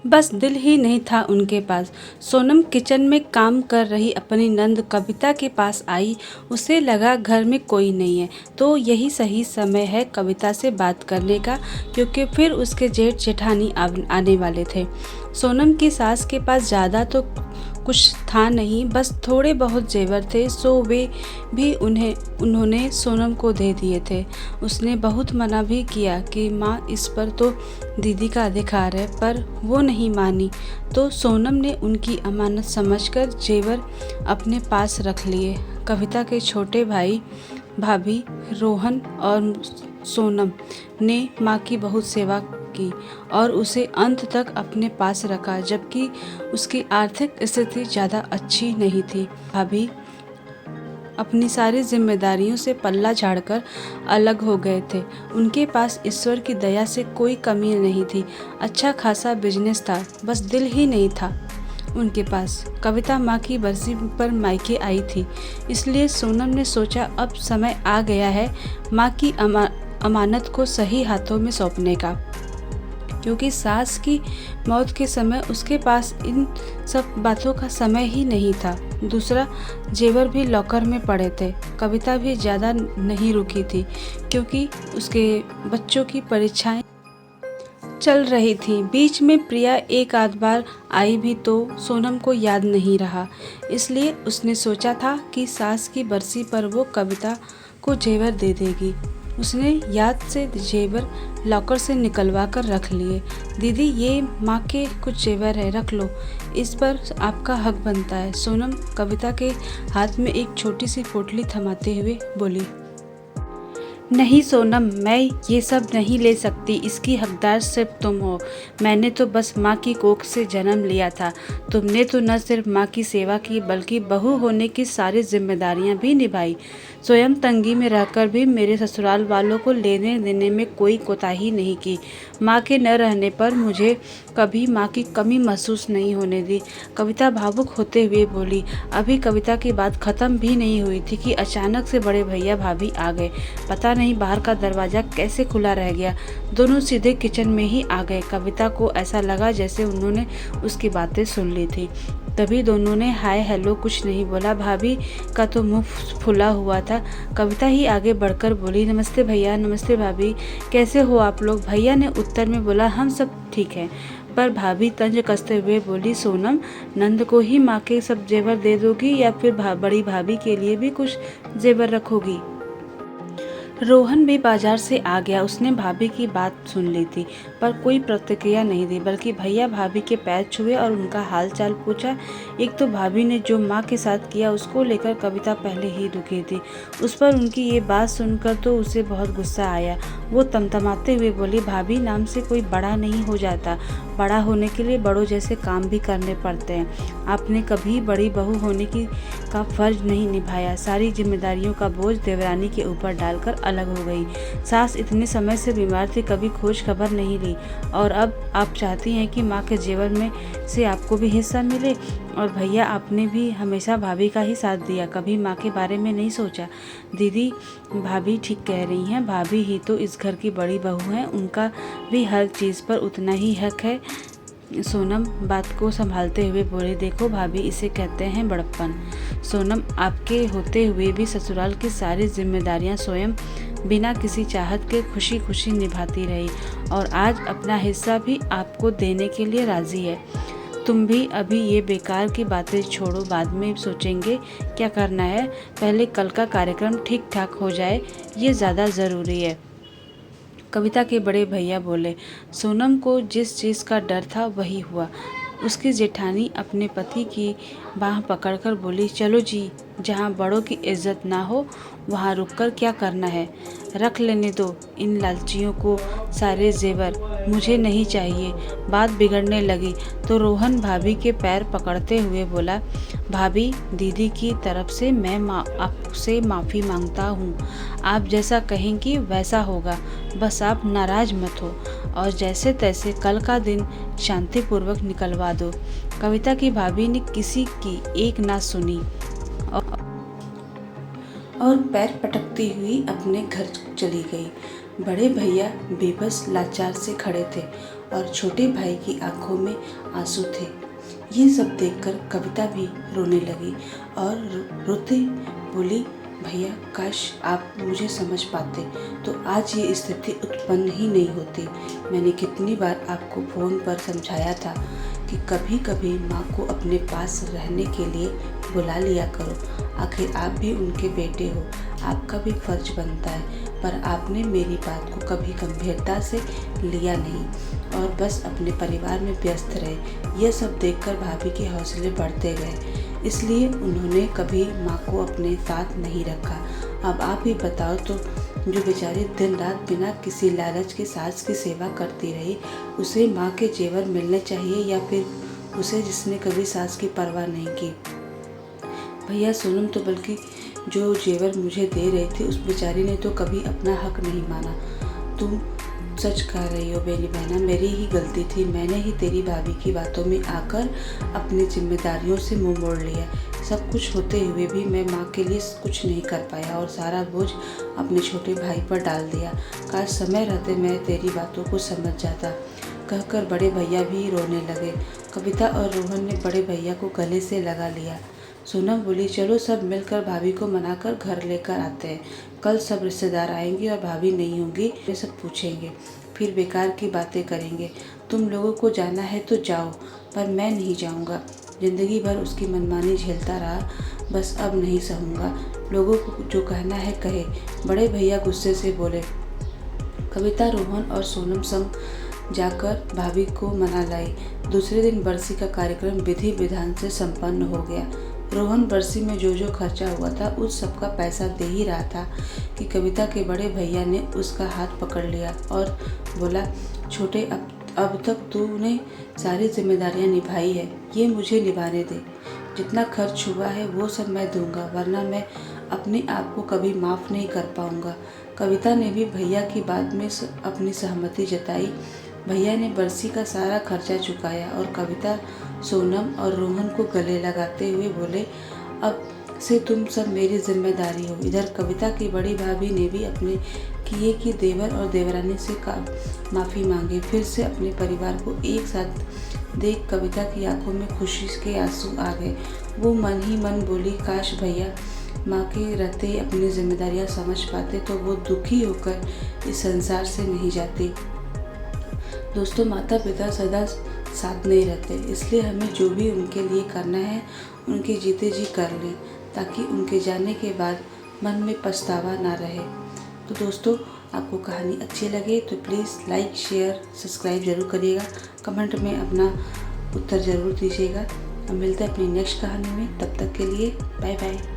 बस दिल ही नहीं था उनके पास। सोनम किचन में काम कर रही अपनी नंद कविता के पास आई। उसे लगा घर में कोई नहीं है तो यही सही समय है कविता से बात करने का, क्योंकि फिर उसके जेठ जेठानी आने वाले थे। सोनम की सास के पास ज़्यादा तो कुछ था नहीं, बस थोड़े बहुत जेवर थे, सो वे भी उन्होंने सोनम को दे दिए थे। उसने बहुत मना भी किया कि माँ इस पर तो दीदी का अधिकार है, पर वो नहीं मानी। तो सोनम ने उनकी अमानत समझकर जेवर अपने पास रख लिए। कविता के छोटे भाई भाभी रोहन और सोनम ने माँ की बहुत सेवा की और उसे अंत तक अपने पास रखा, जबकि उसकी आर्थिक स्थिति ज़्यादा अच्छी नहीं थी। भाभी अपनी सारी जिम्मेदारियों से पल्ला झाड़कर अलग हो गए थे। उनके पास ईश्वर की दया से कोई कमी नहीं थी। अच्छा खासा बिजनेस था, बस दिल ही नहीं था उनके पास। कविता माँ की बरसी पर मायके आई थी, इसलिए सोनम ने सोचा अब समय आ गया है माँ की अमानत को सही हाथों में सौंपने का, क्योंकि सास की मौत के समय उसके पास इन सब बातों का समय ही नहीं था। दूसरा, जेवर भी लॉकर में पड़े थे। कविता भी ज़्यादा नहीं रुकी थी, क्योंकि उसके बच्चों की परीक्षाएं चल रही थी। बीच में प्रिया एक आध बार आई भी तो सोनम को याद नहीं रहा, इसलिए उसने सोचा था कि सास की बरसी पर वो कविता को जेवर दे देगी। उसने याद से जेवर लॉकर से निकलवा कर रख लिए। दीदी, ये माँ के कुछ जेवर है, रख लो, इस पर आपका हक बनता है। सोनम कविता के हाथ में एक छोटी सी पोटली थमाते हुए बोली। नहीं सोनम, मैं ये सब नहीं ले सकती, इसकी हकदार सिर्फ तुम हो। मैंने तो बस माँ की कोख से जन्म लिया था। तुमने तो न सिर्फ माँ की सेवा की, बल्कि बहू होने की सारी जिम्मेदारियाँ भी निभाई। स्वयं तंगी में रहकर भी मेरे ससुराल वालों को लेने देने में कोई कोताही नहीं की। माँ के न रहने पर मुझे कभी माँ की कमी महसूस नहीं होने दी। कविता भावुक होते हुए बोली। अभी कविता की बात खत्म भी नहीं हुई थी कि अचानक से बड़े भैया भाभी आ गए। पता नहीं बाहर का दरवाज़ा कैसे खुला रह गया। दोनों सीधे किचन में ही आ गए। कविता को ऐसा लगा जैसे उन्होंने उसकी बातें सुन ली थी। तभी दोनों ने हाय हेलो कुछ नहीं बोला। भाभी का तो मुंह फुला हुआ था। कविता ही आगे बढ़कर बोली, नमस्ते भैया, नमस्ते भाभी, कैसे हो आप लोग? भैया ने उत्तर में बोला, हम सब ठीक हैं। पर भाभी तंज कसते हुए बोली, सोनम, नंद को ही माँ के सब जेवर दे दोगी या फिर बड़ी भाभी के लिए भी कुछ जेवर रखोगी? रोहन भी बाजार से आ गया। उसने भाभी की बात सुन ली थी, पर कोई प्रतिक्रिया नहीं दी, बल्कि भैया भाभी के पैर छुए और उनका हाल चाल पूछा। एक तो भाभी ने जो माँ के साथ किया उसको लेकर कविता पहले ही दुखी थी। उस पर उनकी ये बात सुनकर तो उसे बहुत गुस्सा आया। वो तमतमाते हुए बोली, भाभी नाम से कोई बड़ा नहीं हो जाता। बड़ा होने के लिए बड़ों जैसे काम भी करने पड़ते हैं। आपने कभी बड़ी बहू होने का फर्ज नहीं निभाया। सारी जिम्मेदारियों का बोझ देवरानी के ऊपर डालकर अलग हो गई। सास इतने समय से बीमार थी, कभी खोज खबर नहीं ली, और अब आप चाहती हैं कि माँ के जेवर में से आपको भी हिस्सा मिले। और भैया, आपने भी हमेशा भाभी का ही साथ दिया, कभी माँ के बारे में नहीं सोचा। दीदी, भाभी ठीक कह रही हैं, भाभी ही तो इस घर की बड़ी बहू हैं, उनका भी हर चीज़ पर उतना ही हक है। सोनम बात को संभालते हुए बोले, देखो भाभी, इसे कहते हैं बड़प्पन। सोनम, आपके होते हुए भी ससुराल की सारी जिम्मेदारियां स्वयं बिना किसी चाहत के खुशी खुशी निभाती रही, और आज अपना हिस्सा भी आपको देने के लिए राजी है। तुम भी अभी ये बेकार की बातें छोड़ो, बाद में सोचेंगे क्या करना है। पहले कल का कार्यक्रम ठीक ठाक हो जाए, ये ज़्यादा ज़रूरी है। कविता के बड़े भैया बोले। सोनम को जिस चीज़ का डर था वही हुआ। उसकी जेठानी अपने पति की बाह पकड़कर बोली, चलो जी, जहाँ बड़ों की इज्जत ना हो वहाँ रुककर क्या करना है। रख लेने दो इन लालचियों को सारे जेवर, मुझे नहीं चाहिए। बात बिगड़ने लगी तो रोहन भाभी के पैर पकड़ते हुए बोला, भाभी, दीदी की तरफ से मैं आपसे माफ़ी मांगता हूँ। आप जैसा कहेंगी वैसा होगा, बस आप नाराज मत हो, और जैसे तैसे कल का दिन शांतिपूर्वक निकलवा दो। कविता की भाभी ने किसी की एक ना सुनी और पैर पटकती हुई अपने घर चली गई। बड़े भैया बेबस लाचार से खड़े थे और छोटे भाई की आंखों में आंसू थे। ये सब देखकर कविता भी रोने लगी और रोते बोली, भैया काश आप मुझे समझ पाते तो आज ये स्थिति उत्पन्न ही नहीं होती। मैंने कितनी बार आपको फ़ोन पर समझाया था कि कभी कभी माँ को अपने पास रहने के लिए बुला लिया करो। आखिर आप भी उनके बेटे हो, आपका भी फर्ज बनता है। पर आपने मेरी बात को कभी गंभीरता से लिया नहीं और बस अपने परिवार में व्यस्त रहे। यह सब देखकर भाभी के हौसले बढ़ते गए, इसलिए उन्होंने कभी माँ को अपने साथ नहीं रखा। अब आप ही बताओ तो, जो बेचारी दिन रात बिना किसी लालच के सास की सेवा करती रही, उसे माँ के जेवर मिलने चाहिए या फिर उसे जिसने कभी सास की परवाह नहीं की। भैया सोनम तो बल्कि जो जेवर मुझे दे रही थी, उस बेचारी ने तो कभी अपना हक नहीं माना। तुम सच कह रही हो मेरी बहना, मेरी ही गलती थी। मैंने ही तेरी भाभी की बातों में आकर अपनी जिम्मेदारियों से मुंह मोड़ लिया। सब कुछ होते हुए भी मैं माँ के लिए कुछ नहीं कर पाया और सारा बोझ अपने छोटे भाई पर डाल दिया। काश समय रहते मैं तेरी बातों को समझ जाता, कहकर बड़े भैया भी रोने लगे। कविता और रोहन ने बड़े भैया को गले से लगा लिया। सोनम बोली, चलो सब मिलकर भाभी को मनाकर घर लेकर आते हैं। कल सब रिश्तेदार आएंगे और भाभी नहीं होंगी, वे सब पूछेंगे, फिर बेकार की बातें करेंगे। तुम लोगों को जाना है तो जाओ, पर मैं नहीं जाऊंगा। जिंदगी भर उसकी मनमानी झेलता रहा, बस अब नहीं सहूँगा। लोगों को जो कहना है कहे। बड़े भैया गुस्से से बोले। कविता रोहन और सोनम संग जाकर भाभी को मना लाई। दूसरे दिन बरसी का कार्यक्रम विधि विधान से संपन्न हो गया। रोहन बरसी में जो जो खर्चा हुआ था उस सब का पैसा दे ही रहा था कि कविता के बड़े भैया ने उसका हाथ पकड़ लिया और बोला, छोटे अब तक तूने सारी जिम्मेदारियां निभाई है, ये मुझे निभाने दे। जितना खर्च हुआ है वो सब मैं दूंगा, वरना मैं अपने आप को कभी माफ़ नहीं कर पाऊंगा। कविता ने भी भैया की बात में अपनी सहमति जताई। भैया ने बरसी का सारा खर्चा चुकाया और कविता सोनम और रोहन को गले लगाते हुए बोले, अब से तुम सब मेरी जिम्मेदारी हो। इधर कविता की बड़ी भाभी ने भी अपने किए की देवर और देवरानी से माफ़ी मांगी। फिर से अपने परिवार को एक साथ देख कविता की आंखों में खुशी के आंसू आ गए। वो मन ही मन बोली, काश भैया माँ के रहते अपनी जिम्मेदारियाँ समझ पाते तो वो दुखी होकर इस संसार से नहीं जाती। दोस्तों, माता पिता सदा साथ नहीं रहते, इसलिए हमें जो भी उनके लिए करना है उनके जीते जी कर लें, ताकि उनके जाने के बाद मन में पछतावा ना रहे। तो दोस्तों, आपको कहानी अच्छी लगे तो प्लीज़ लाइक शेयर सब्सक्राइब ज़रूर करिएगा। कमेंट में अपना उत्तर ज़रूर दीजिएगा। हम मिलते हैं अपनी नेक्स्ट कहानी में, तब तक के लिए बाय बाय।